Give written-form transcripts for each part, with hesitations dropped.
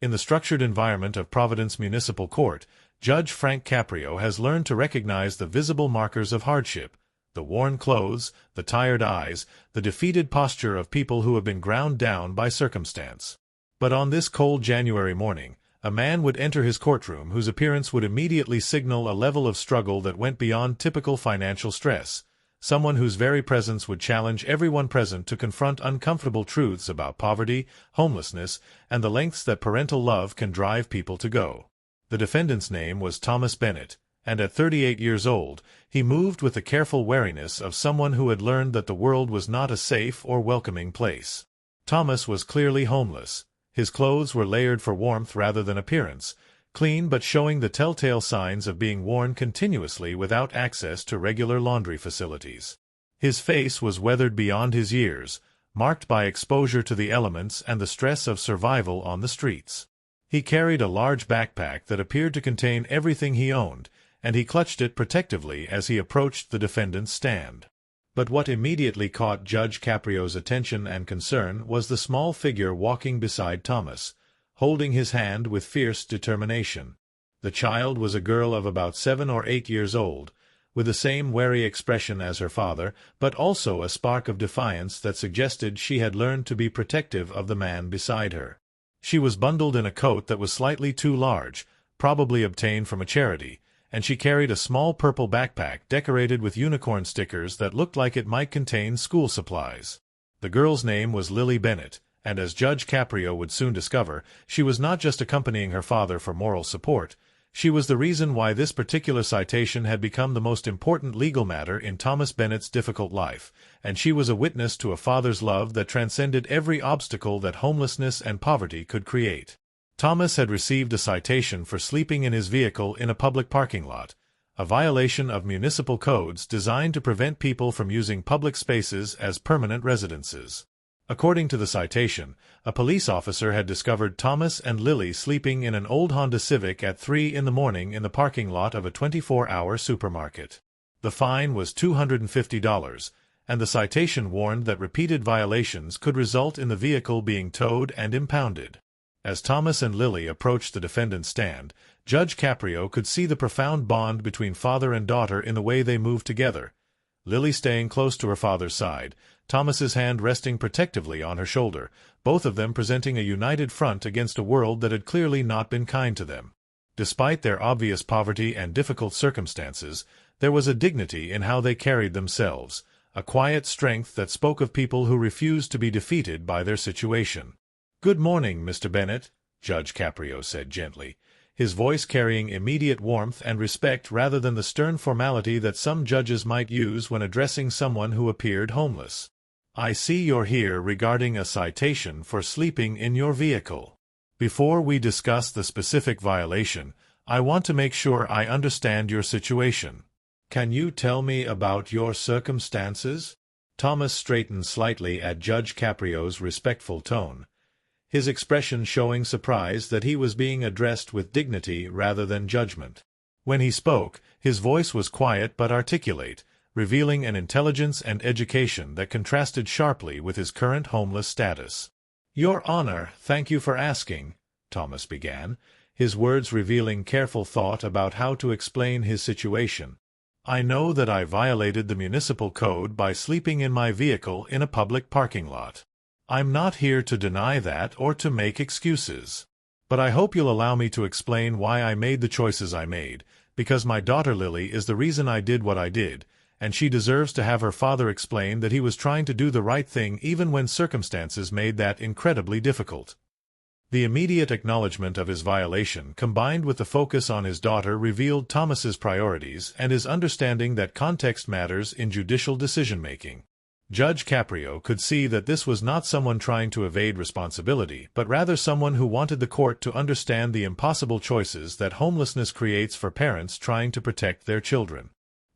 In the structured environment of Providence Municipal Court, Judge Frank Caprio has learned to recognize the visible markers of hardship: the worn clothes, the tired eyes, the defeated posture of people who have been ground down by circumstance. But on this cold January morning, a man would enter his courtroom whose appearance would immediately signal a level of struggle that went beyond typical financial stress, someone whose very presence would challenge everyone present to confront uncomfortable truths about poverty, homelessness, and the lengths that parental love can drive people to go. The defendant's name was Thomas Bennett, and at 38 years old, he moved with the careful wariness of someone who had learned that the world was not a safe or welcoming place. Thomas was clearly homeless. His clothes were layered for warmth rather than appearance, clean but showing the telltale signs of being worn continuously without access to regular laundry facilities. His face was weathered beyond his years, marked by exposure to the elements and the stress of survival on the streets. He carried a large backpack that appeared to contain everything he owned, and he clutched it protectively as he approached the defendant's stand. But what immediately caught Judge Caprio's attention and concern was the small figure walking beside Thomas, holding his hand with fierce determination. The child was a girl of about 7 or 8 years old, with the same wary expression as her father, but also a spark of defiance that suggested she had learned to be protective of the man beside her. She was bundled in a coat that was slightly too large, probably obtained from a charity, and she carried a small purple backpack decorated with unicorn stickers that looked like it might contain school supplies. The girl's name was Lily Bennett, and as Judge Caprio would soon discover, she was not just accompanying her father for moral support. She was the reason why this particular citation had become the most important legal matter in Thomas Bennett's difficult life, and she was a witness to a father's love that transcended every obstacle that homelessness and poverty could create. Thomas had received a citation for sleeping in his vehicle in a public parking lot, a violation of municipal codes designed to prevent people from using public spaces as permanent residences. According to the citation, a police officer had discovered Thomas and Lily sleeping in an old Honda Civic at 3 in the morning in the parking lot of a 24-hour supermarket. The fine was $250, and the citation warned that repeated violations could result in the vehicle being towed and impounded. As Thomas and Lily approached the defendant's stand, Judge Caprio could see the profound bond between father and daughter in the way they moved together, Lily staying close to her father's side, Thomas's hand resting protectively on her shoulder, both of them presenting a united front against a world that had clearly not been kind to them. Despite their obvious poverty and difficult circumstances, there was a dignity in how they carried themselves, a quiet strength that spoke of people who refused to be defeated by their situation. "Good morning, Mr. Bennett," Judge Caprio said gently, his voice carrying immediate warmth and respect rather than the stern formality that some judges might use when addressing someone who appeared homeless. "I see you're here regarding a citation for sleeping in your vehicle. Before we discuss the specific violation, I want to make sure I understand your situation. Can you tell me about your circumstances?" Thomas straightened slightly at Judge Caprio's respectful tone, his expression showing surprise that he was being addressed with dignity rather than judgment. When he spoke, his voice was quiet but articulate, revealing an intelligence and education that contrasted sharply with his current homeless status. "Your Honor, thank you for asking," Thomas began, his words revealing careful thought about how to explain his situation. "I know that I violated the municipal code by sleeping in my vehicle in a public parking lot. I'm not here to deny that or to make excuses. But I hope you'll allow me to explain why I made the choices I made, because my daughter Lily is the reason I did what I did, and she deserves to have her father explain that he was trying to do the right thing even when circumstances made that incredibly difficult." The immediate acknowledgement of his violation, combined with the focus on his daughter, revealed Thomas's priorities and his understanding that context matters in judicial decision-making. Judge Caprio could see that this was not someone trying to evade responsibility, but rather someone who wanted the court to understand the impossible choices that homelessness creates for parents trying to protect their children.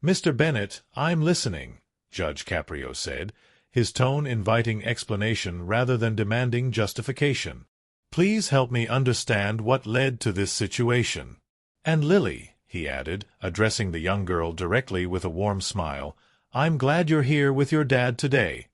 "Mr. Bennett, I'm listening," Judge Caprio said, his tone inviting explanation rather than demanding justification. "Please help me understand what led to this situation. And Lily," he added, addressing the young girl directly with a warm smile, "I'm glad you're here with your dad today."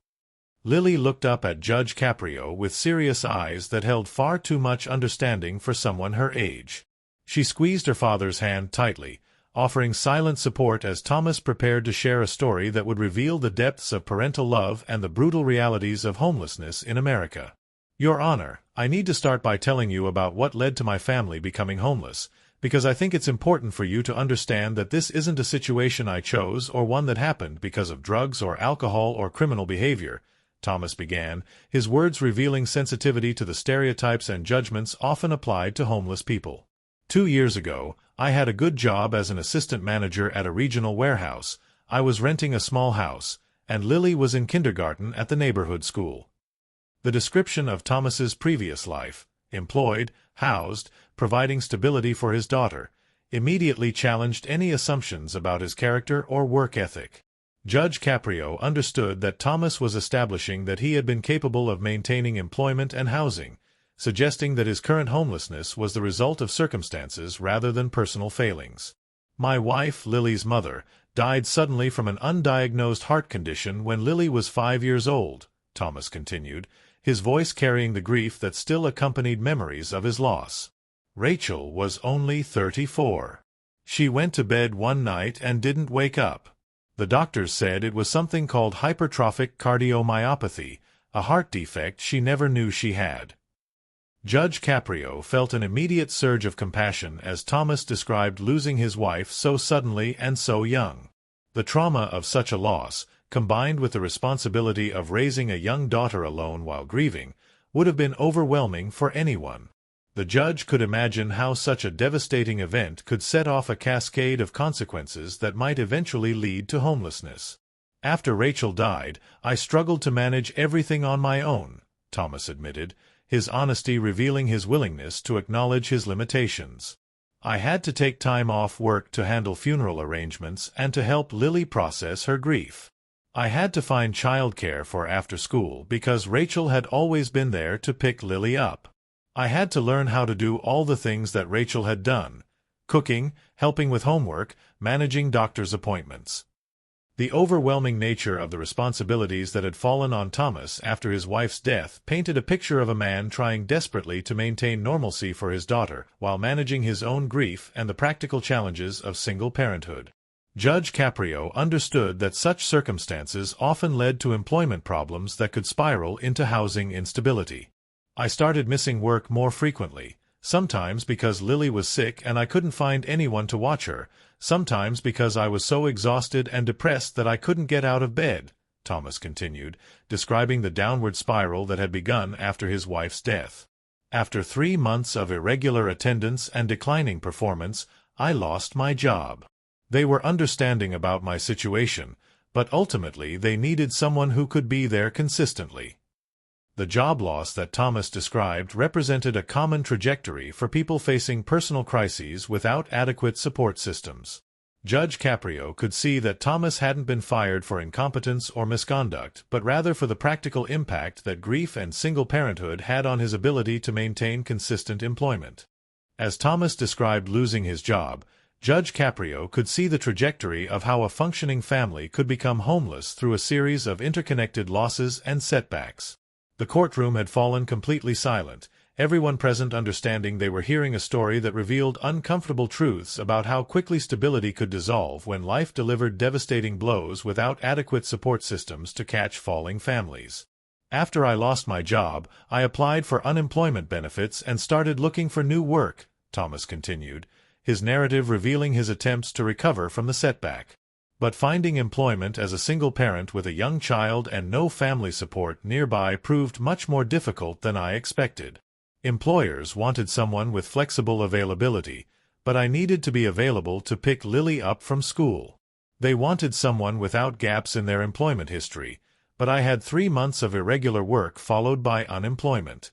Lily looked up at Judge Caprio with serious eyes that held far too much understanding for someone her age. She squeezed her father's hand tightly, offering silent support as Thomas prepared to share a story that would reveal the depths of parental love and the brutal realities of homelessness in America. Your Honor, I need to start by telling you about what led to my family becoming homeless, because I think it's important for you to understand that this isn't a situation I chose or one that happened because of drugs or alcohol or criminal behavior, Thomas began, his words revealing sensitivity to the stereotypes and judgments often applied to homeless people. 2 years ago, I had a good job as an assistant manager at a regional warehouse. I was renting a small house, and Lily was in kindergarten at the neighborhood school. The description of Thomas's previous life, employed, housed, providing stability for his daughter, immediately challenged any assumptions about his character or work ethic. Judge Caprio understood that Thomas was establishing that he had been capable of maintaining employment and housing, suggesting that his current homelessness was the result of circumstances rather than personal failings. My wife, Lily's mother, died suddenly from an undiagnosed heart condition when Lily was 5 years old, Thomas continued, his voice carrying the grief that still accompanied memories of his loss. Rachel was only 34. She went to bed one night and didn't wake up. The doctors said it was something called hypertrophic cardiomyopathy, a heart defect she never knew she had. Judge Caprio felt an immediate surge of compassion as Thomas described losing his wife so suddenly and so young. The trauma of such a loss, combined with the responsibility of raising a young daughter alone while grieving, would have been overwhelming for anyone. The judge could imagine how such a devastating event could set off a cascade of consequences that might eventually lead to homelessness. After Rachel died, I struggled to manage everything on my own, Thomas admitted, his honesty revealing his willingness to acknowledge his limitations. I had to take time off work to handle funeral arrangements and to help Lily process her grief. I had to find childcare for after school because Rachel had always been there to pick Lily up. I had to learn how to do all the things that Rachel had done: cooking, helping with homework, managing doctor's appointments. The overwhelming nature of the responsibilities that had fallen on Thomas after his wife's death painted a picture of a man trying desperately to maintain normalcy for his daughter while managing his own grief and the practical challenges of single parenthood. Judge Caprio understood that such circumstances often led to employment problems that could spiral into housing instability. I started missing work more frequently, sometimes because Lily was sick and I couldn't find anyone to watch her, sometimes because I was so exhausted and depressed that I couldn't get out of bed, Thomas continued, describing the downward spiral that had begun after his wife's death. After 3 months of irregular attendance and declining performance, I lost my job. They were understanding about my situation, but ultimately they needed someone who could be there consistently. The job loss that Thomas described represented a common trajectory for people facing personal crises without adequate support systems. Judge Caprio could see that Thomas hadn't been fired for incompetence or misconduct, but rather for the practical impact that grief and single parenthood had on his ability to maintain consistent employment. As Thomas described losing his job, Judge Caprio could see the trajectory of how a functioning family could become homeless through a series of interconnected losses and setbacks. The courtroom had fallen completely silent, everyone present understanding they were hearing a story that revealed uncomfortable truths about how quickly stability could dissolve when life delivered devastating blows without adequate support systems to catch falling families. After I lost my job, I applied for unemployment benefits and started looking for new work, Thomas continued, his narrative revealing his attempts to recover from the setback. But finding employment as a single parent with a young child and no family support nearby proved much more difficult than I expected. Employers wanted someone with flexible availability, but I needed to be available to pick Lily up from school. They wanted someone without gaps in their employment history, but I had 3 months of irregular work followed by unemployment.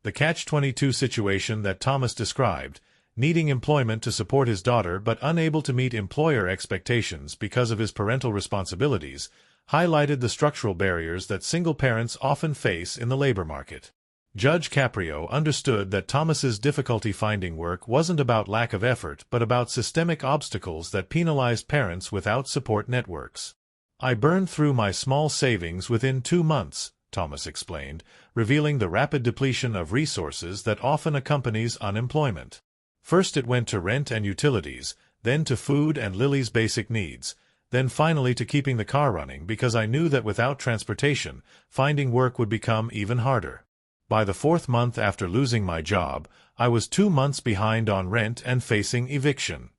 The catch-22 situation that Thomas described, needing employment to support his daughter but unable to meet employer expectations because of his parental responsibilities, highlighted the structural barriers that single parents often face in the labor market. Judge Caprio understood that Thomas's difficulty finding work wasn't about lack of effort but about systemic obstacles that penalized parents without support networks. "I burned through my small savings within 2 months," Thomas explained, revealing the rapid depletion of resources that often accompanies unemployment. First it went to rent and utilities, then to food and Lily's basic needs, then finally to keeping the car running because I knew that without transportation, finding work would become even harder. By the 4th month after losing my job, I was 2 months behind on rent and facing eviction.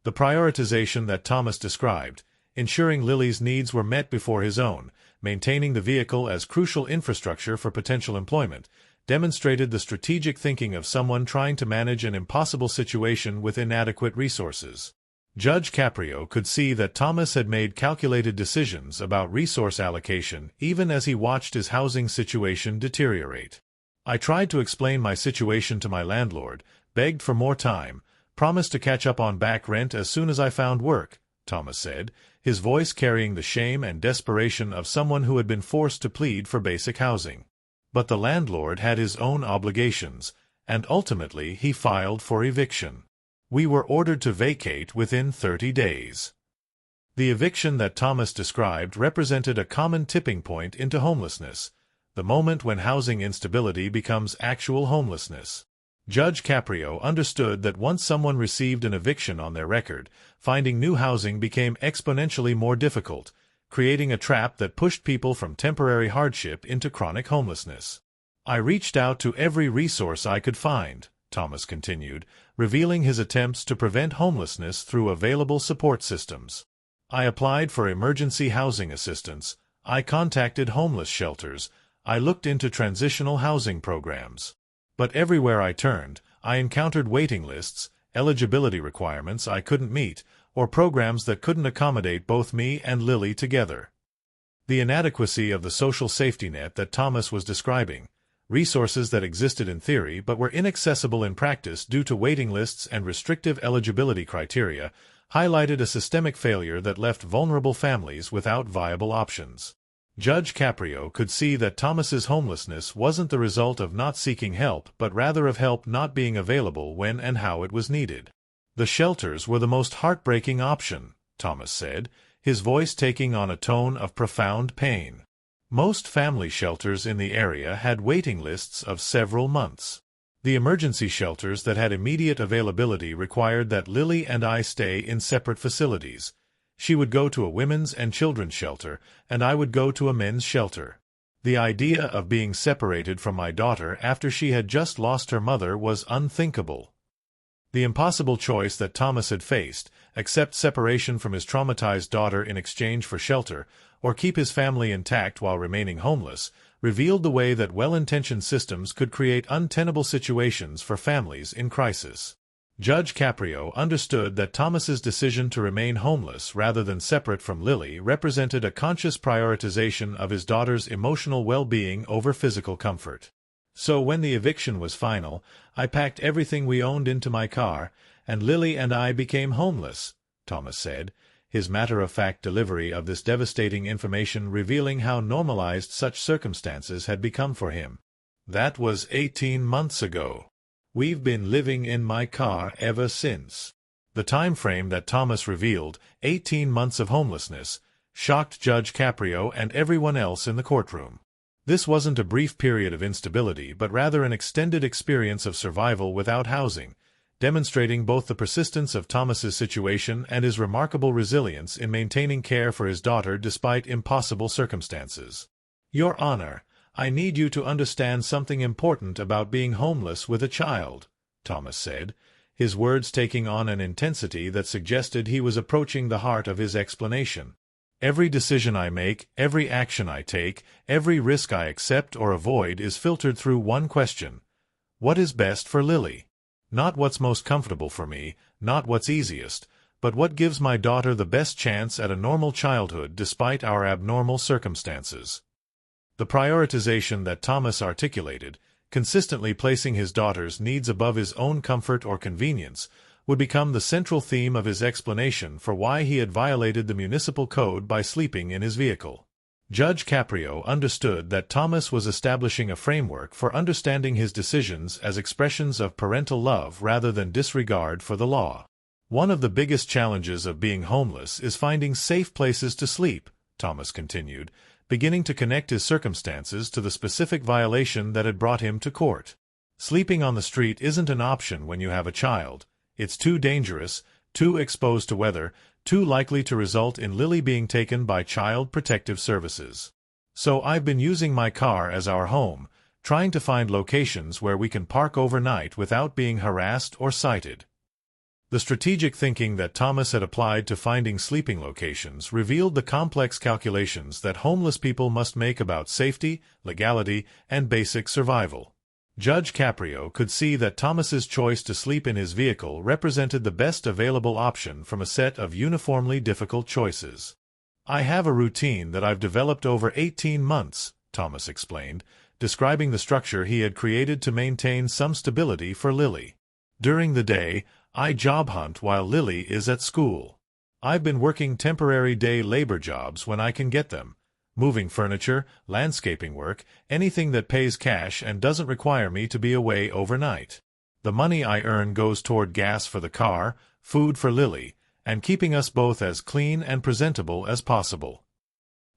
The prioritization that Thomas described, ensuring Lily's needs were met before his own, maintaining the vehicle as crucial infrastructure for potential employment, demonstrated the strategic thinking of someone trying to manage an impossible situation with inadequate resources. Judge Caprio could see that Thomas had made calculated decisions about resource allocation even as he watched his housing situation deteriorate. "I tried to explain my situation to my landlord, begged for more time, promised to catch up on back rent as soon as I found work," Thomas said, his voice carrying the shame and desperation of someone who had been forced to plead for basic housing. But the landlord had his own obligations, and ultimately he filed for eviction. We were ordered to vacate within 30 days. The eviction that Thomas described represented a common tipping point into homelessness, the moment when housing instability becomes actual homelessness. Judge Caprio understood that once someone received an eviction on their record, finding new housing became exponentially more difficult, creating a trap that pushed people from temporary hardship into chronic homelessness. "I reached out to every resource I could find," Thomas continued, revealing his attempts to prevent homelessness through available support systems. "I applied for emergency housing assistance, I contacted homeless shelters, I looked into transitional housing programs. But everywhere I turned, I encountered waiting lists, eligibility requirements I couldn't meet, or programs that couldn't accommodate both me and Lily together." The inadequacy of the social safety net that Thomas was describing, resources that existed in theory but were inaccessible in practice due to waiting lists and restrictive eligibility criteria, highlighted a systemic failure that left vulnerable families without viable options. Judge Caprio could see that Thomas's homelessness wasn't the result of not seeking help but rather of help not being available when and how it was needed. "The shelters were the most heartbreaking option," Thomas said, his voice taking on a tone of profound pain. "Most family shelters in the area had waiting lists of several months. The emergency shelters that had immediate availability required that Lily and I stay in separate facilities. She would go to a women's and children's shelter, and I would go to a men's shelter. The idea of being separated from my daughter after she had just lost her mother was unthinkable." The impossible choice that Thomas had faced, accept separation from his traumatized daughter in exchange for shelter, or keep his family intact while remaining homeless, revealed the way that well-intentioned systems could create untenable situations for families in crisis. Judge Caprio understood that Thomas's decision to remain homeless rather than separate from Lily represented a conscious prioritization of his daughter's emotional well-being over physical comfort. "So when the eviction was final, I packed everything we owned into my car, and Lily and I became homeless," Thomas said, his matter-of-fact delivery of this devastating information revealing how normalized such circumstances had become for him. "That was 18 months ago. We've been living in my car ever since." The time frame that Thomas revealed, 18 months of homelessness, shocked Judge Caprio and everyone else in the courtroom. This wasn't a brief period of instability but rather an extended experience of survival without housing, demonstrating both the persistence of Thomas's situation and his remarkable resilience in maintaining care for his daughter despite impossible circumstances. "Your Honor, I need you to understand something important about being homeless with a child," Thomas said, his words taking on an intensity that suggested he was approaching the heart of his explanation. "Every decision I make, every action I take, every risk I accept or avoid is filtered through one question: what is best for Lily? Not what's most comfortable for me, not what's easiest, but what gives my daughter the best chance at a normal childhood despite our abnormal circumstances." The prioritization that Thomas articulated, consistently placing his daughter's needs above his own comfort or convenience, would become the central theme of his explanation for why he had violated the municipal code by sleeping in his vehicle. Judge Caprio understood that Thomas was establishing a framework for understanding his decisions as expressions of parental love rather than disregard for the law. "One of the biggest challenges of being homeless is finding safe places to sleep," Thomas continued, beginning to connect his circumstances to the specific violation that had brought him to court. Sleeping on the street isn't an option when you have a child. It's too dangerous, too exposed to weather, too likely to result in Lily being taken by Child Protective Services. So I've been using my car as our home, trying to find locations where we can park overnight without being harassed or cited. The strategic thinking that Thomas had applied to finding sleeping locations revealed the complex calculations that homeless people must make about safety, legality, and basic survival. Judge Caprio could see that Thomas's choice to sleep in his vehicle represented the best available option from a set of uniformly difficult choices. "I have a routine that I've developed over 18 months, Thomas explained, describing the structure he had created to maintain some stability for Lily. "During the day, I job hunt while Lily is at school. I've been working temporary day labor jobs when I can get them. Moving furniture, landscaping work, anything that pays cash and doesn't require me to be away overnight. The money I earn goes toward gas for the car, food for Lily, and keeping us both as clean and presentable as possible."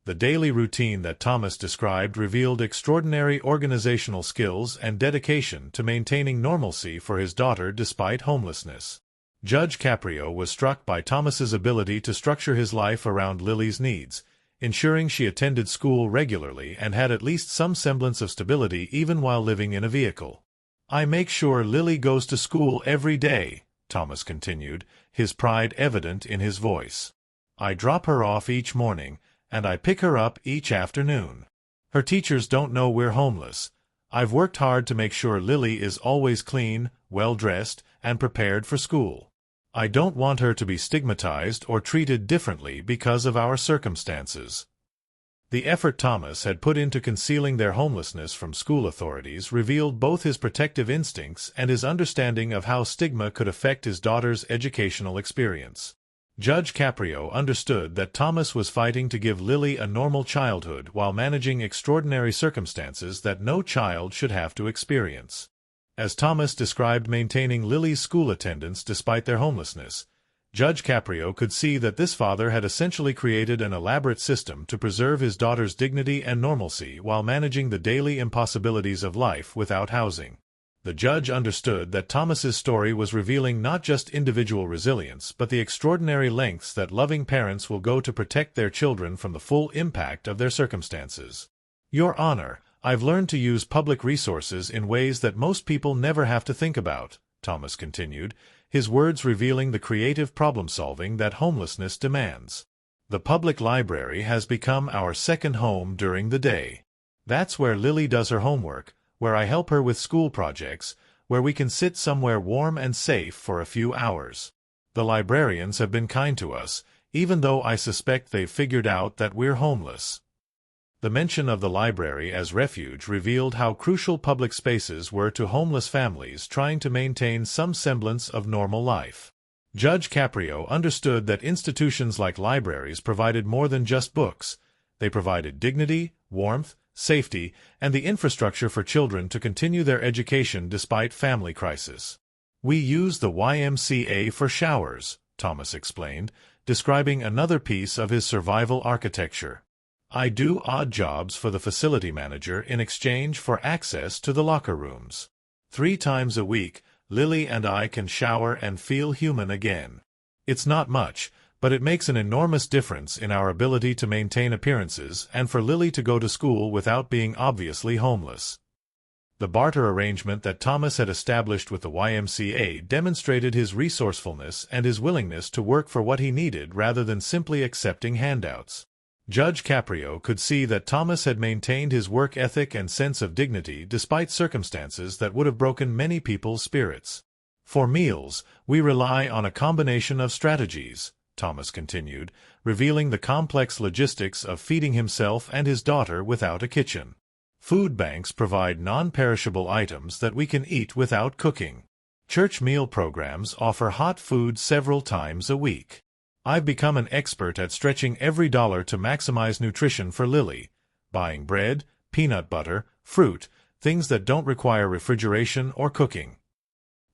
The daily routine that Thomas described revealed extraordinary organizational skills and dedication to maintaining normalcy for his daughter despite homelessness. Judge Caprio was struck by Thomas's ability to structure his life around Lily's needs, ensuring she attended school regularly and had at least some semblance of stability even while living in a vehicle. "I make sure Lily goes to school every day," Thomas continued, his pride evident in his voice. "I drop her off each morning, and I pick her up each afternoon. Her teachers don't know we're homeless. I've worked hard to make sure Lily is always clean, well-dressed, and prepared for school. I don't want her to be stigmatized or treated differently because of our circumstances." The effort Thomas had put into concealing their homelessness from school authorities revealed both his protective instincts and his understanding of how stigma could affect his daughter's educational experience. Judge Caprio understood that Thomas was fighting to give Lily a normal childhood while managing extraordinary circumstances that no child should have to experience. As Thomas described maintaining Lily's school attendance despite their homelessness, Judge Caprio could see that this father had essentially created an elaborate system to preserve his daughter's dignity and normalcy while managing the daily impossibilities of life without housing. The judge understood that Thomas's story was revealing not just individual resilience but the extraordinary lengths that loving parents will go to protect their children from the full impact of their circumstances. "Your Honor, I've learned to use public resources in ways that most people never have to think about," Thomas continued, his words revealing the creative problem-solving that homelessness demands. "The public library has become our second home during the day. That's where Lily does her homework, where I help her with school projects, where we can sit somewhere warm and safe for a few hours. The librarians have been kind to us, even though I suspect they've figured out that we're homeless." The mention of the library as refuge revealed how crucial public spaces were to homeless families trying to maintain some semblance of normal life. Judge Caprio understood that institutions like libraries provided more than just books. They provided dignity, warmth, safety, and the infrastructure for children to continue their education despite family crisis. "We use the YMCA for showers," Thomas explained, describing another piece of his survival architecture. "I do odd jobs for the facility manager in exchange for access to the locker rooms. 3 times a week, Lily and I can shower and feel human again. It's not much, but it makes an enormous difference in our ability to maintain appearances and for Lily to go to school without being obviously homeless." The barter arrangement that Thomas had established with the YMCA demonstrated his resourcefulness and his willingness to work for what he needed rather than simply accepting handouts. Judge Caprio could see that Thomas had maintained his work ethic and sense of dignity despite circumstances that would have broken many people's spirits. "For meals, we rely on a combination of strategies," Thomas continued, revealing the complex logistics of feeding himself and his daughter without a kitchen. "Food banks provide non-perishable items that we can eat without cooking. Church meal programs offer hot food several times a week. I've become an expert at stretching every dollar to maximize nutrition for Lily, buying bread, peanut butter, fruit, things that don't require refrigeration or cooking."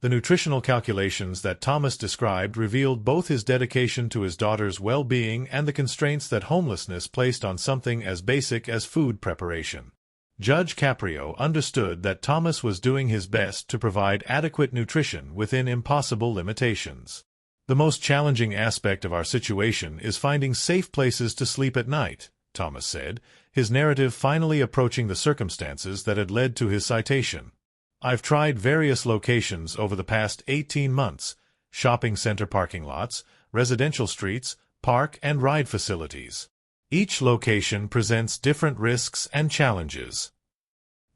The nutritional calculations that Thomas described revealed both his dedication to his daughter's well-being and the constraints that homelessness placed on something as basic as food preparation. Judge Caprio understood that Thomas was doing his best to provide adequate nutrition within impossible limitations. "The most challenging aspect of our situation is finding safe places to sleep at night," Thomas said, his narrative finally approaching the circumstances that had led to his citation. "I've tried various locations over the past 18 months, shopping center parking lots, residential streets, park and ride facilities. Each location presents different risks and challenges."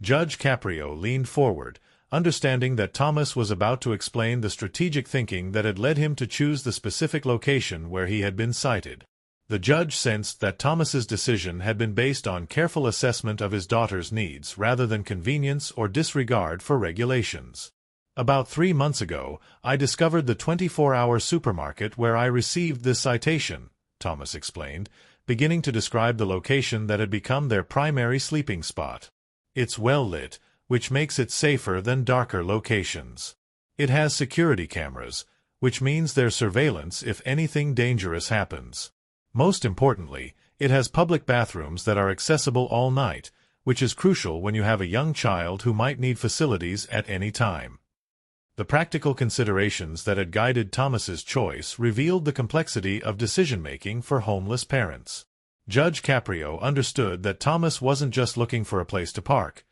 Judge Caprio leaned forward, understanding that Thomas was about to explain the strategic thinking that had led him to choose the specific location where he had been cited. The judge sensed that Thomas's decision had been based on careful assessment of his daughter's needs rather than convenience or disregard for regulations. "About 3 months ago, I discovered the 24-hour supermarket where I received this citation," Thomas explained, beginning to describe the location that had become their primary sleeping spot. "It's well lit, which makes it safer than darker locations. It has security cameras, which means there's surveillance if anything dangerous happens. Most importantly, it has public bathrooms that are accessible all night, which is crucial when you have a young child who might need facilities at any time." The practical considerations that had guided Thomas's choice revealed the complexity of decision-making for homeless parents. Judge Caprio understood that Thomas wasn't just looking for a place to park.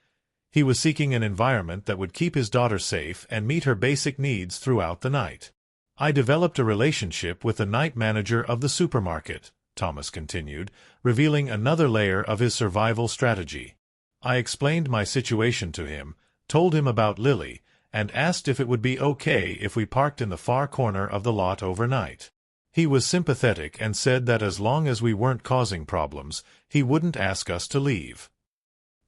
He was seeking an environment that would keep his daughter safe and meet her basic needs throughout the night. "I developed a relationship with the night manager of the supermarket," Thomas continued, revealing another layer of his survival strategy. "I explained my situation to him, told him about Lily, and asked if it would be okay if we parked in the far corner of the lot overnight. He was sympathetic and said that as long as we weren't causing problems, he wouldn't ask us to leave."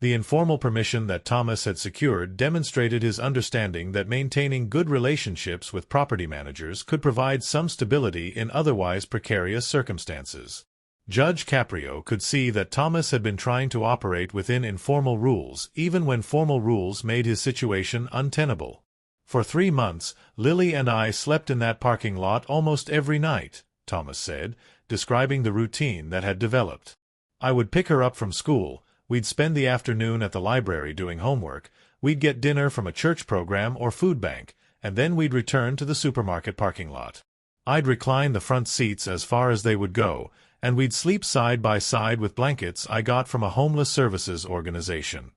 The informal permission that Thomas had secured demonstrated his understanding that maintaining good relationships with property managers could provide some stability in otherwise precarious circumstances. Judge Caprio could see that Thomas had been trying to operate within informal rules, even when formal rules made his situation untenable. "For 3 months, Lily and I slept in that parking lot almost every night," Thomas said, describing the routine that had developed. "I would pick her up from school, we'd spend the afternoon at the library doing homework, we'd get dinner from a church program or food bank, and then we'd return to the supermarket parking lot. I'd recline the front seats as far as they would go, and we'd sleep side by side with blankets I got from a homeless services organization."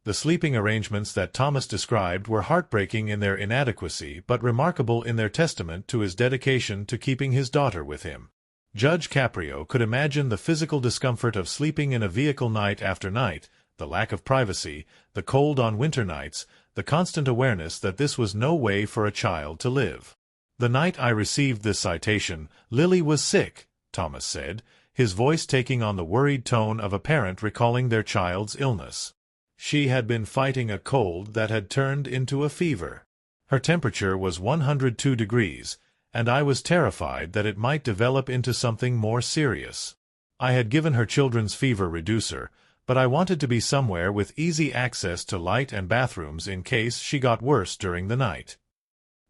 The sleeping arrangements that Thomas described were heartbreaking in their inadequacy but remarkable in their testament to his dedication to keeping his daughter with him. Judge Caprio could imagine the physical discomfort of sleeping in a vehicle night after night, the lack of privacy, the cold on winter nights, the constant awareness that this was no way for a child to live. "The night I received this citation, Lily was sick," Thomas said, his voice taking on the worried tone of a parent recalling their child's illness. "She had been fighting a cold that had turned into a fever. Her temperature was 102 degrees, and I was terrified that it might develop into something more serious. I had given her children's fever reducer, but I wanted to be somewhere with easy access to light and bathrooms in case she got worse during the night."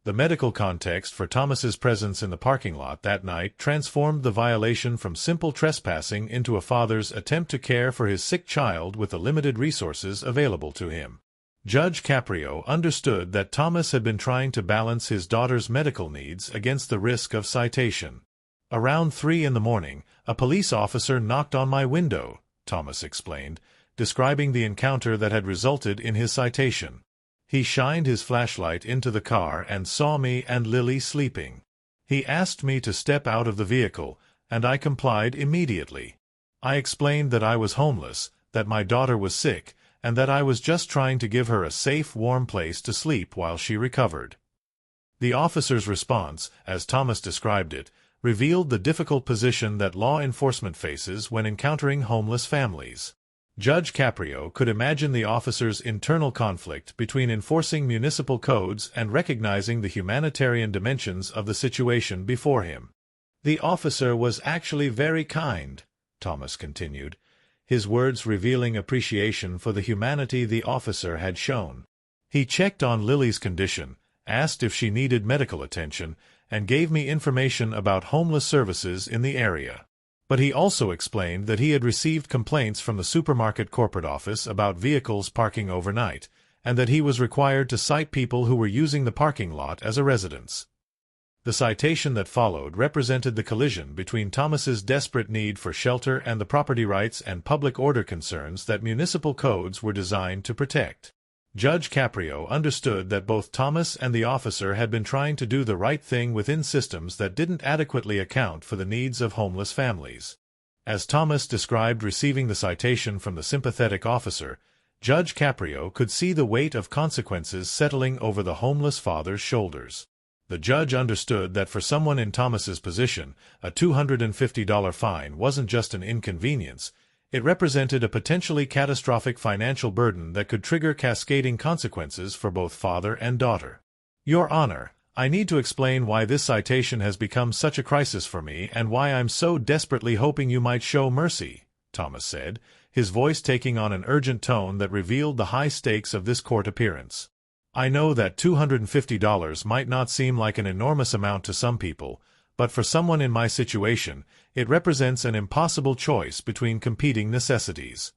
The medical context for Thomas's presence in the parking lot that night transformed the violation from simple trespassing into a father's attempt to care for his sick child with the limited resources available to him. Judge Caprio understood that Thomas had been trying to balance his daughter's medical needs against the risk of citation. "Around 3 in the morning, a police officer knocked on my window," Thomas explained, describing the encounter that had resulted in his citation. "He shined his flashlight into the car and saw me and Lily sleeping. He asked me to step out of the vehicle, and I complied immediately. I explained that I was homeless, that my daughter was sick, and that I was just trying to give her a safe, warm place to sleep while she recovered." The officer's response, as Thomas described it, revealed the difficult position that law enforcement faces when encountering homeless families. Judge Caprio could imagine the officer's internal conflict between enforcing municipal codes and recognizing the humanitarian dimensions of the situation before him. "The officer was actually very kind," Thomas continued, his words revealing appreciation for the humanity the officer had shown. "He checked on Lily's condition, asked if she needed medical attention, and gave me information about homeless services in the area. But he also explained that he had received complaints from the supermarket corporate office about vehicles parking overnight, and that he was required to cite people who were using the parking lot as a residence. The citation that followed represented the collision between Thomas's desperate need for shelter and the property rights and public order concerns that municipal codes were designed to protect. Judge Caprio understood that both Thomas and the officer had been trying to do the right thing within systems that didn't adequately account for the needs of homeless families. As Thomas described receiving the citation from the sympathetic officer, Judge Caprio could see the weight of consequences settling over the homeless father's shoulders. The judge understood that for someone in Thomas's position, a $250 fine wasn't just an inconvenience. It represented a potentially catastrophic financial burden that could trigger cascading consequences for both father and daughter. Your Honor, I need to explain why this citation has become such a crisis for me and why I'm so desperately hoping you might show mercy, Thomas said, his voice taking on an urgent tone that revealed the high stakes of this court appearance. I know that $250 might not seem like an enormous amount to some people, but for someone in my situation, it represents an impossible choice between competing necessities.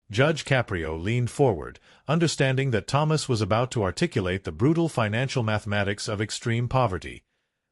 Judge Caprio leaned forward, understanding that Thomas was about to articulate the brutal financial mathematics of extreme poverty,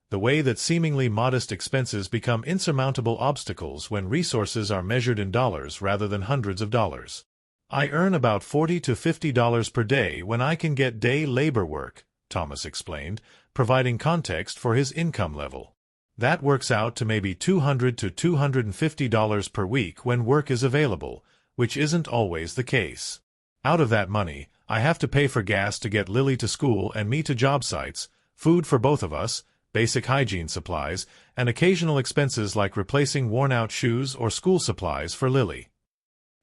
the way that seemingly modest expenses become insurmountable obstacles when resources are measured in dollars rather than hundreds of dollars. I earn about $40 to $50 per day when I can get day labor work, Thomas explained, providing context for his income level. That works out to maybe $200 to $250 per week when work is available, which isn't always the case. Out of that money, I have to pay for gas to get Lily to school and me to job sites, food for both of us, basic hygiene supplies, and occasional expenses like replacing worn-out shoes or school supplies for Lily.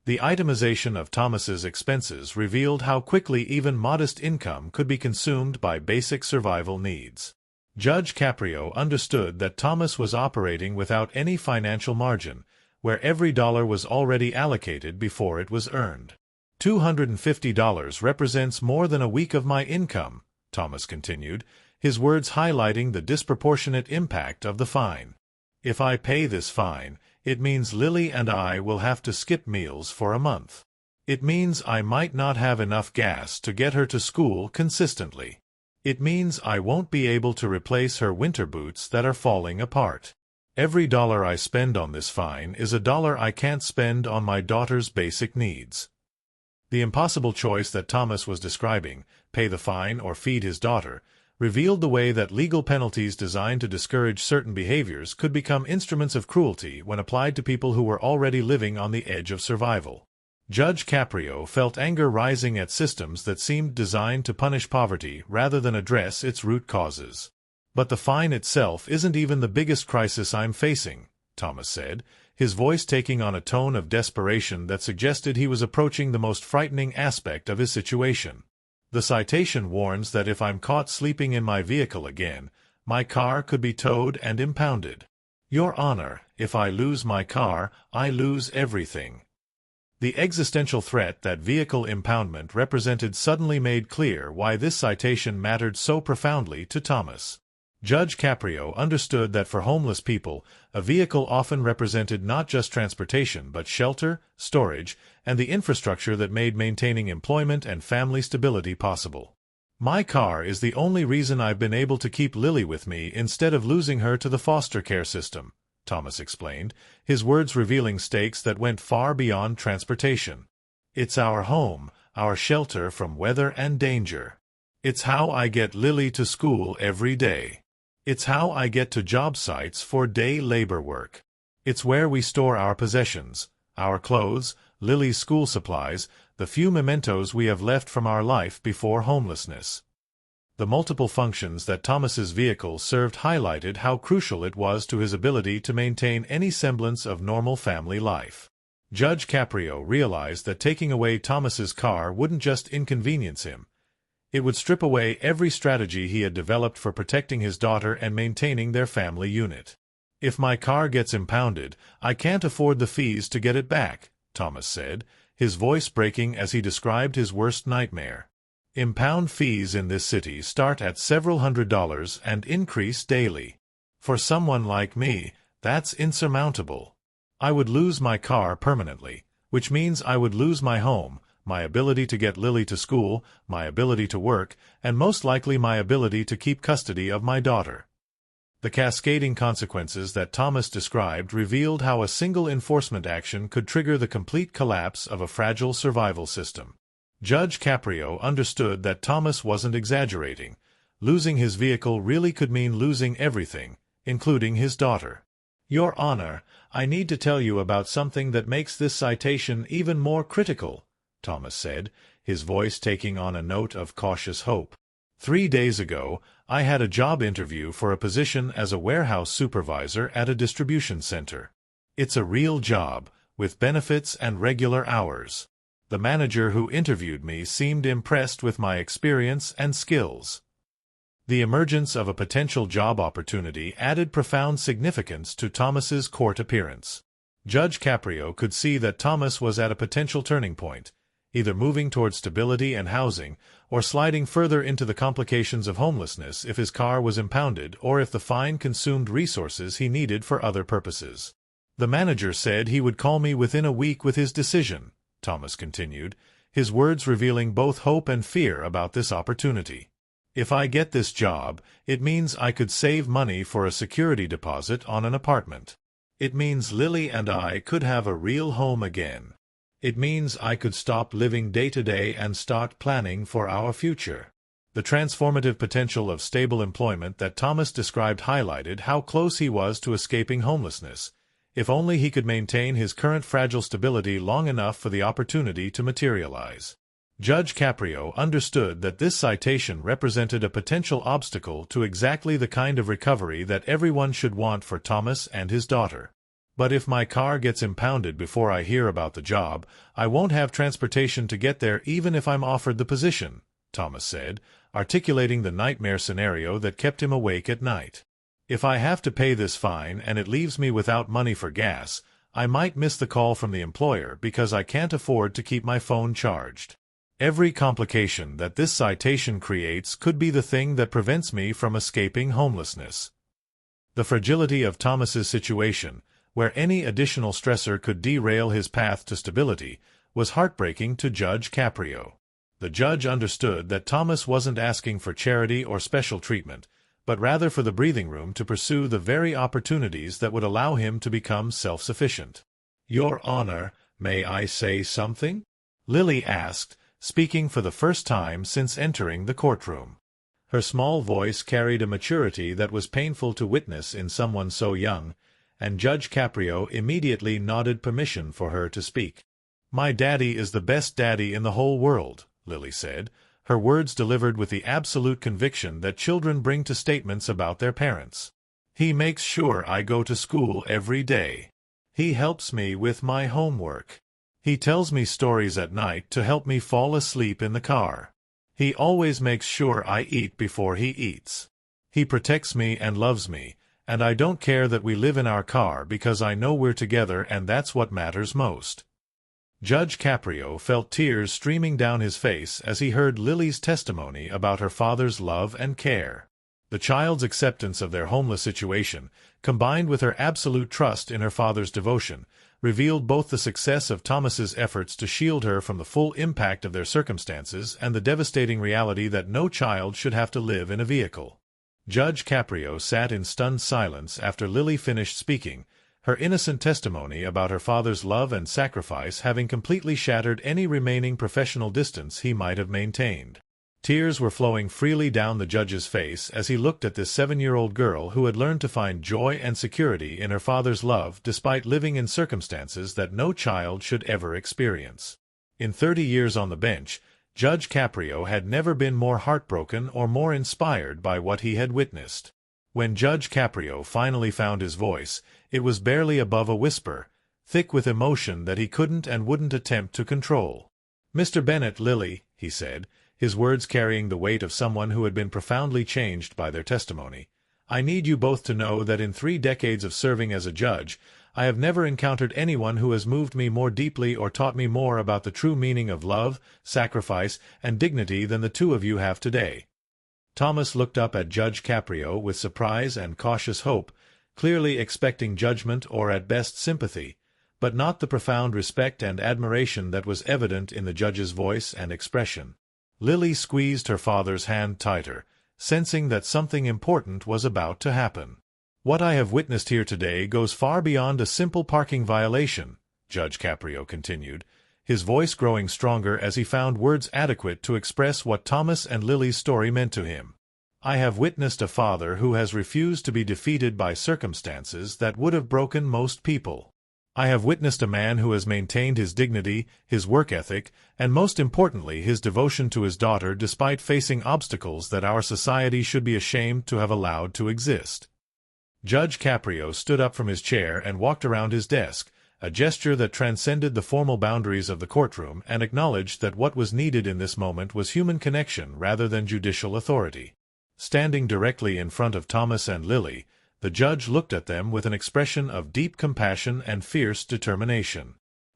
The itemization of Thomas's expenses revealed how quickly even modest income could be consumed by basic survival needs. Judge Caprio understood that Thomas was operating without any financial margin, where every dollar was already allocated before it was earned. $250 represents more than a week of my income, Thomas continued, his words highlighting the disproportionate impact of the fine. If I pay this fine, it means Lily and I will have to skip meals for a month. It means I might not have enough gas to get her to school consistently. It means I won't be able to replace her winter boots that are falling apart. Every dollar I spend on this fine is a dollar I can't spend on my daughter's basic needs. The impossible choice that Thomas was describing, pay the fine or feed his daughter, revealed the way that legal penalties designed to discourage certain behaviors could become instruments of cruelty when applied to people who were already living on the edge of survival. Judge Caprio felt anger rising at systems that seemed designed to punish poverty rather than address its root causes. But the fine itself isn't even the biggest crisis I'm facing, Thomas said, his voice taking on a tone of desperation that suggested he was approaching the most frightening aspect of his situation. The citation warns that if I'm caught sleeping in my vehicle again, my car could be towed and impounded. Your Honor, if I lose my car, I lose everything. The existential threat that vehicle impoundment represented suddenly made clear why this citation mattered so profoundly to Thomas. Judge Caprio understood that for homeless people, a vehicle often represented not just transportation but shelter, storage, and the infrastructure that made maintaining employment and family stability possible. My car is the only reason I've been able to keep Lily with me instead of losing her to the foster care system, Thomas explained, his words revealing stakes that went far beyond transportation. It's our home, our shelter from weather and danger. It's how I get Lily to school every day. It's how I get to job sites for day labor work. It's where we store our possessions, our clothes, Lily's school supplies, the few mementos we have left from our life before homelessness. The multiple functions that Thomas's vehicle served highlighted how crucial it was to his ability to maintain any semblance of normal family life. Judge Caprio realized that taking away Thomas's car wouldn't just inconvenience him. It would strip away every strategy he had developed for protecting his daughter and maintaining their family unit. If my car gets impounded, I can't afford the fees to get it back, Thomas said, his voice breaking as he described his worst nightmare. Impound fees in this city start at several $100s and increase daily. For someone like me, that's insurmountable. I would lose my car permanently, which means I would lose my home, my ability to get Lily to school, my ability to work, and most likely my ability to keep custody of my daughter. The cascading consequences that Thomas described revealed how a single enforcement action could trigger the complete collapse of a fragile survival system. Judge Caprio understood that Thomas wasn't exaggerating. Losing his vehicle really could mean losing everything, including his daughter. "Your Honor, I need to tell you about something that makes this citation even more critical," Thomas said, his voice taking on a note of cautious hope. 3 days ago, I had a job interview for a position as a warehouse supervisor at a distribution center. It's a real job, with benefits and regular hours. The manager who interviewed me seemed impressed with my experience and skills. The emergence of a potential job opportunity added profound significance to Thomas's court appearance. Judge Caprio could see that Thomas was at a potential turning point, either moving toward stability and housing, or sliding further into the complications of homelessness if his car was impounded or if the fine consumed resources he needed for other purposes. "The manager said he would call me within a week with his decision," Thomas continued, his words revealing both hope and fear about this opportunity. "If I get this job, it means I could save money for a security deposit on an apartment. It means Lily and I could have a real home again. It means I could stop living day to day and start planning for our future." The transformative potential of stable employment that Thomas described highlighted how close he was to escaping homelessness, if only he could maintain his current fragile stability long enough for the opportunity to materialize. Judge Caprio understood that this citation represented a potential obstacle to exactly the kind of recovery that everyone should want for Thomas and his daughter. "But if my car gets impounded before I hear about the job, I won't have transportation to get there even if I'm offered the position," Thomas said, articulating the nightmare scenario that kept him awake at night. "If I have to pay this fine and it leaves me without money for gas, I might miss the call from the employer because I can't afford to keep my phone charged. Every complication that this citation creates could be the thing that prevents me from escaping homelessness." The fragility of Thomas's situation, where any additional stressor could derail his path to stability, was heartbreaking to Judge Caprio. The judge understood that Thomas wasn't asking for charity or special treatment, but rather for the breathing room to pursue the very opportunities that would allow him to become self-sufficient. "Your Honor, may I say something?" Lily asked, speaking for the first time since entering the courtroom. Her small voice carried a maturity that was painful to witness in someone so young, and Judge Caprio immediately nodded permission for her to speak. "My daddy is the best daddy in the whole world," Lily said, her words delivered with the absolute conviction that children bring to statements about their parents. "He makes sure I go to school every day. He helps me with my homework. He tells me stories at night to help me fall asleep in the car. He always makes sure I eat before he eats. He protects me and loves me, and I don't care that we live in our car because I know we're together and that's what matters most." Judge Caprio felt tears streaming down his face as he heard Lily's testimony about her father's love and care. The child's acceptance of their homeless situation, combined with her absolute trust in her father's devotion, revealed both the success of Thomas's efforts to shield her from the full impact of their circumstances and the devastating reality that no child should have to live in a vehicle. Judge Caprio sat in stunned silence after Lily finished speaking, her innocent testimony about her father's love and sacrifice having completely shattered any remaining professional distance he might have maintained. Tears were flowing freely down the judge's face as he looked at this 7-year-old girl who had learned to find joy and security in her father's love despite living in circumstances that no child should ever experience. In 30 years on the bench, Judge Caprio had never been more heartbroken or more inspired by what he had witnessed. When Judge Caprio finally found his voice, it was barely above a whisper, thick with emotion that he couldn't and wouldn't attempt to control. "Mr. Bennett, Lily," he said, his words carrying the weight of someone who had been profoundly changed by their testimony, "I need you both to know that in 3 decades of serving as a judge, I have never encountered anyone who has moved me more deeply or taught me more about the true meaning of love, sacrifice, and dignity than the two of you have today." Thomas looked up at Judge Caprio with surprise and cautious hope, clearly expecting judgment or at best sympathy, but not the profound respect and admiration that was evident in the judge's voice and expression. Lily squeezed her father's hand tighter, sensing that something important was about to happen. "What I have witnessed here today goes far beyond a simple parking violation," Judge Caprio continued, his voice growing stronger as he found words adequate to express what Thomas and Lily's story meant to him. "I have witnessed a father who has refused to be defeated by circumstances that would have broken most people. I have witnessed a man who has maintained his dignity, his work ethic, and most importantly his devotion to his daughter despite facing obstacles that our society should be ashamed to have allowed to exist." Judge Caprio stood up from his chair and walked around his desk, a gesture that transcended the formal boundaries of the courtroom and acknowledged that what was needed in this moment was human connection rather than judicial authority. Standing directly in front of Thomas and Lily, the judge looked at them with an expression of deep compassion and fierce determination.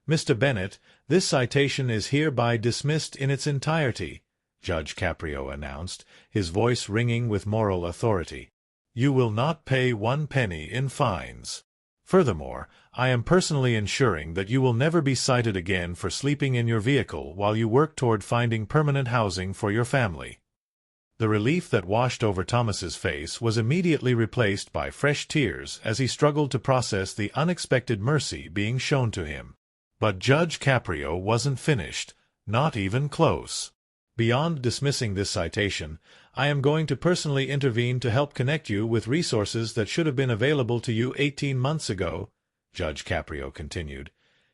"Mr. Bennett, this citation is hereby dismissed in its entirety," Judge Caprio announced, his voice ringing with moral authority. "You will not pay 1 penny in fines. Furthermore, I am personally ensuring that you will never be cited again for sleeping in your vehicle while you work toward finding permanent housing for your family." The relief that washed over Thomas's face was immediately replaced by fresh tears as he struggled to process the unexpected mercy being shown to him. But Judge Caprio wasn't finished, not even close. "Beyond dismissing this citation, I am going to personally intervene to help connect you with resources that should have been available to you 18 months ago," Judge Caprio continued,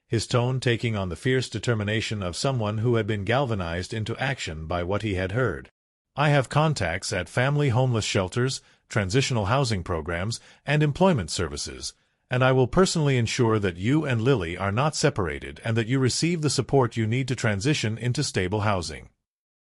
his tone taking on the fierce determination of someone who had been galvanized into action by what he had heard. "I have contacts at family homeless shelters, transitional housing programs, and employment services, and I will personally ensure that you and Lily are not separated and that you receive the support you need to transition into stable housing."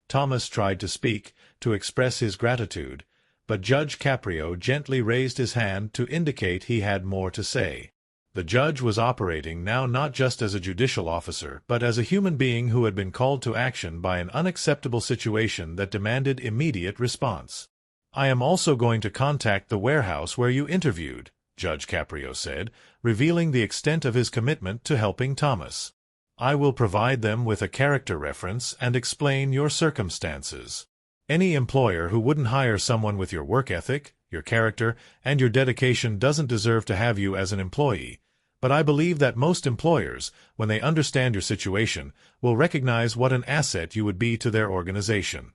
Thomas tried to speak, to express his gratitude, but Judge Caprio gently raised his hand to indicate he had more to say. The judge was operating now not just as a judicial officer, but as a human being who had been called to action by an unacceptable situation that demanded immediate response. "I am also going to contact the warehouse where you interviewed," Judge Caprio said, revealing the extent of his commitment to helping Thomas. "I will provide them with a character reference and explain your circumstances. Any employer who wouldn't hire someone with your work ethic, your character, and your dedication doesn't deserve to have you as an employee, but I believe that most employers, when they understand your situation, will recognize what an asset you would be to their organization."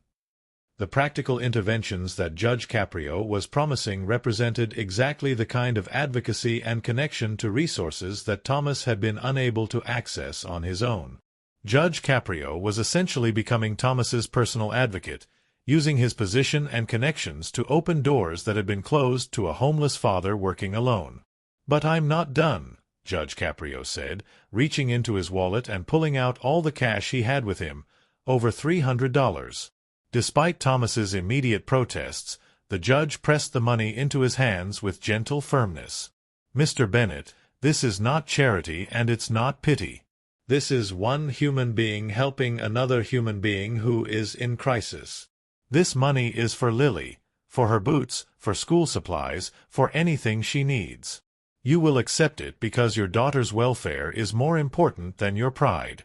The practical interventions that Judge Caprio was promising represented exactly the kind of advocacy and connection to resources that Thomas had been unable to access on his own. Judge Caprio was essentially becoming Thomas's personal advocate, using his position and connections to open doors that had been closed to a homeless father working alone. "But I'm not done," Judge Caprio said, reaching into his wallet and pulling out all the cash he had with him, over $300. Despite Thomas's immediate protests, the judge pressed the money into his hands with gentle firmness. "Mr. Bennett, this is not charity and it's not pity. This is one human being helping another human being who is in crisis. This money is for Lily, for her boots, for school supplies, for anything she needs. You will accept it because your daughter's welfare is more important than your pride."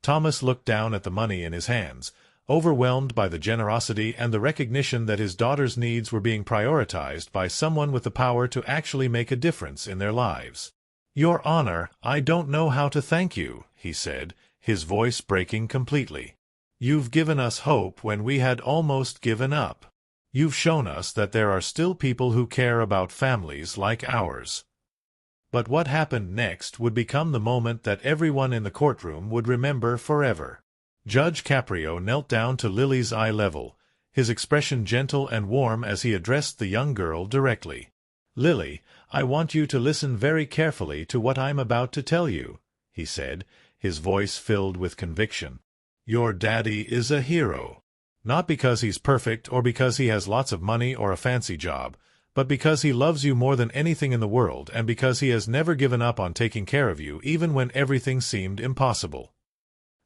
Thomas looked down at the money in his hands, overwhelmed by the generosity and the recognition that his daughter's needs were being prioritized by someone with the power to actually make a difference in their lives. "Your Honor, I don't know how to thank you," he said, his voice breaking completely. "You've given us hope when we had almost given up. You've shown us that there are still people who care about families like ours." But what happened next would become the moment that everyone in the courtroom would remember forever. Judge Caprio knelt down to Lily's eye level, his expression gentle and warm as he addressed the young girl directly. "Lily, I want you to listen very carefully to what I'm about to tell you," he said, his voice filled with conviction. "Your daddy is a hero. Not because he's perfect or because he has lots of money or a fancy job, but because he loves you more than anything in the world and because he has never given up on taking care of you even when everything seemed impossible."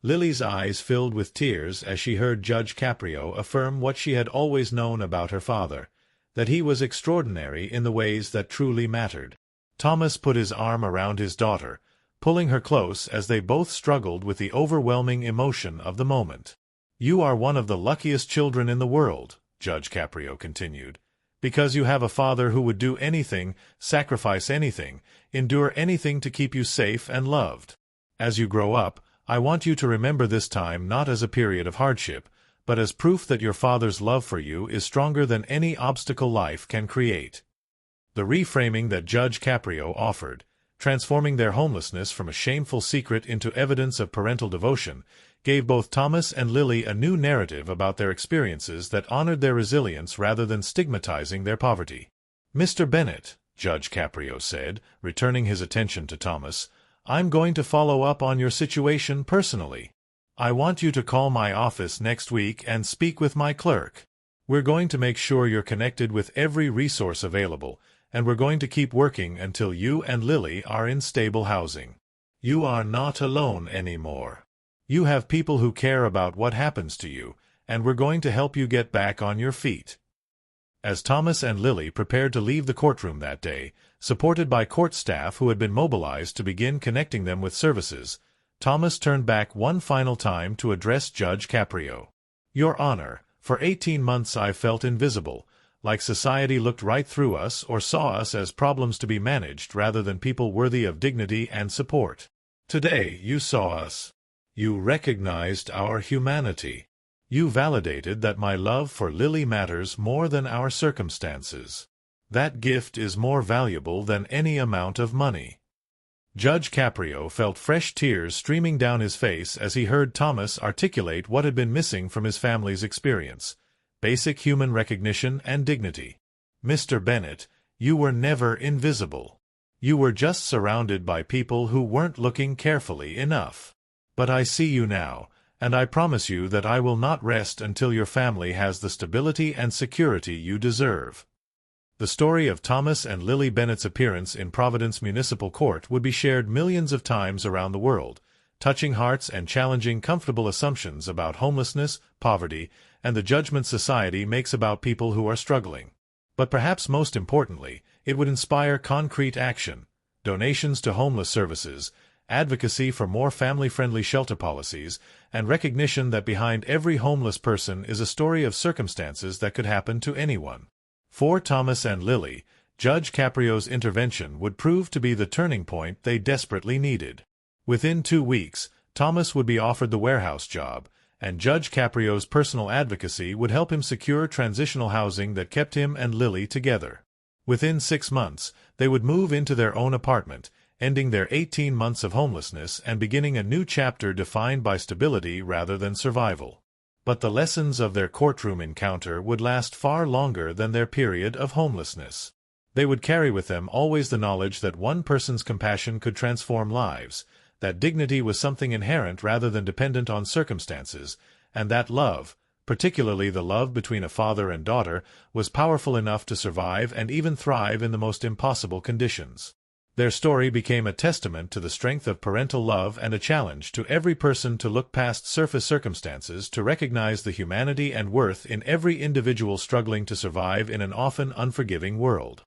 Lily's eyes filled with tears as she heard Judge Caprio affirm what she had always known about her father, that he was extraordinary in the ways that truly mattered. Thomas put his arm around his daughter, pulling her close as they both struggled with the overwhelming emotion of the moment. "You are one of the luckiest children in the world," Judge Caprio continued, "because you have a father who would do anything, sacrifice anything, endure anything to keep you safe and loved. As you grow up, I want you to remember this time not as a period of hardship, but as proof that your father's love for you is stronger than any obstacle life can create." The reframing that Judge Caprio offered, transforming their homelessness from a shameful secret into evidence of parental devotion, gave both Thomas and Lily a new narrative about their experiences that honored their resilience rather than stigmatizing their poverty. "Mr. Bennett," Judge Caprio said, returning his attention to Thomas, "I'm going to follow up on your situation personally. I want you to call my office next week and speak with my clerk. We're going to make sure you're connected with every resource available, and we're going to keep working until you and Lily are in stable housing. You are not alone anymore. You have people who care about what happens to you, and we're going to help you get back on your feet." As Thomas and Lily prepared to leave the courtroom that day, supported by court staff who had been mobilized to begin connecting them with services, Thomas turned back one final time to address Judge Caprio. "Your Honor, for 18 months I felt invisible, like society looked right through us or saw us as problems to be managed rather than people worthy of dignity and support. Today you saw us. You recognized our humanity. You validated that my love for Lily matters more than our circumstances. That gift is more valuable than any amount of money." Judge Caprio felt fresh tears streaming down his face as he heard Thomas articulate what had been missing from his family's experience: basic human recognition and dignity. "Mr. Bennett, you were never invisible. You were just surrounded by people who weren't looking carefully enough. But I see you now, and I promise you that I will not rest until your family has the stability and security you deserve." The story of Thomas and Lily Bennett's appearance in Providence Municipal Court would be shared millions of times around the world, touching hearts and challenging comfortable assumptions about homelessness, poverty, and the judgment society makes about people who are struggling. But perhaps most importantly, it would inspire concrete action: donations to homeless services, advocacy for more family-friendly shelter policies, and recognition that behind every homeless person is a story of circumstances that could happen to anyone. For Thomas and Lily, Judge Caprio's intervention would prove to be the turning point they desperately needed. Within 2 weeks, Thomas would be offered the warehouse job, and Judge Caprio's personal advocacy would help him secure transitional housing that kept him and Lily together. Within 6 months, they would move into their own apartment, ending their 18 months of homelessness and beginning a new chapter defined by stability rather than survival. But the lessons of their courtroom encounter would last far longer than their period of homelessness. They would carry with them always the knowledge that one person's compassion could transform lives, that dignity was something inherent rather than dependent on circumstances, and that love, particularly the love between a father and daughter, was powerful enough to survive and even thrive in the most impossible conditions. Their story became a testament to the strength of parental love and a challenge to every person to look past surface circumstances to recognize the humanity and worth in every individual struggling to survive in an often unforgiving world.